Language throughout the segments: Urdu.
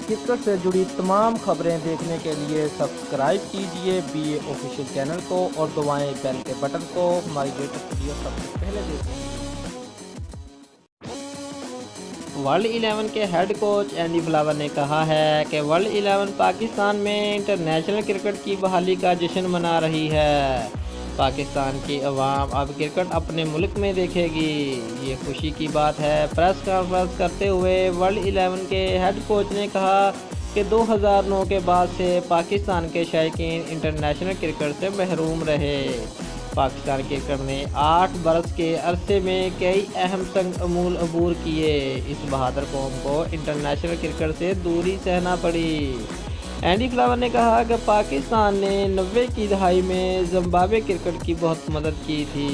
کرکٹ سے جڑی تمام خبریں دیکھنے کے لیے سبسکرائب کیجئے BA آفیشیل چینل کو اور دبائیں بیل کے بٹن کو ہماری لیٹسٹ ویڈیو سب سے پہلے دیکھیں۔ ورلڈ 11 کے ہیڈ کوچ اینڈی فلاور نے کہا ہے کہ ورلڈ 11 پاکستان میں انٹرنیشنل کرکٹ کی بحالی کا جشن منا رہی ہے۔ پاکستان کی عوام اب کرکٹ اپنے ملک میں دیکھے گی، یہ خوشی کی بات ہے۔ پریس کانفرنس کرتے ہوئے ورلڈ 11 کے ہیڈ کوچ نے کہا کہ 2009 کے بعد سے پاکستان کے شائقین انٹرنیشنل کرکٹ سے محروم رہے۔ پاکستان کرکٹ نے 8 برس کے عرصے میں کئی اہم سنگ امور عبور کیے۔ اس بہادر قوم کو انٹرنیشنل کرکٹ سے دوری سہنا پڑی۔ اینڈی فلاور نے کہا کہ پاکستان نے 90 کی دہائی میں زمبابوے کرکٹ کی بہت مدد کی تھی۔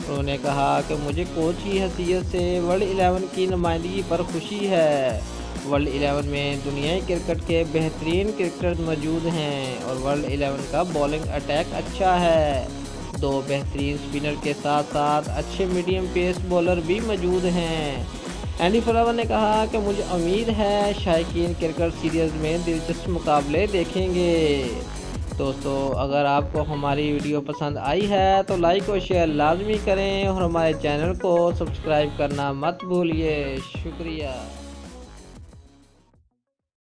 انہوں نے کہا کہ مجھے کوچ کی حیثیت سے ورلڈ 11 کی نمائندگی پر خوشی ہے۔ ورلڈ 11 میں دنیائی کرکٹ کے بہترین کرکٹرز موجود ہیں اور ورلڈ 11 کا بولنگ اٹیک اچھا ہے۔ 2 بہترین سپنر کے ساتھ ساتھ اچھے میڈیم پیس بولر بھی موجود ہیں۔ اینڈی فلاور نے کہا کہ مجھے امید ہے شائقین کرکٹ سیریز میں دلچسپ مقابلے دیکھیں گے۔ دوستو، اگر آپ کو ہماری ویڈیو پسند آئی ہے تو لائک اور شیئر لازمی کریں اور ہمارے چینل کو سبسکرائب کرنا مت بھولیے۔ شکریہ۔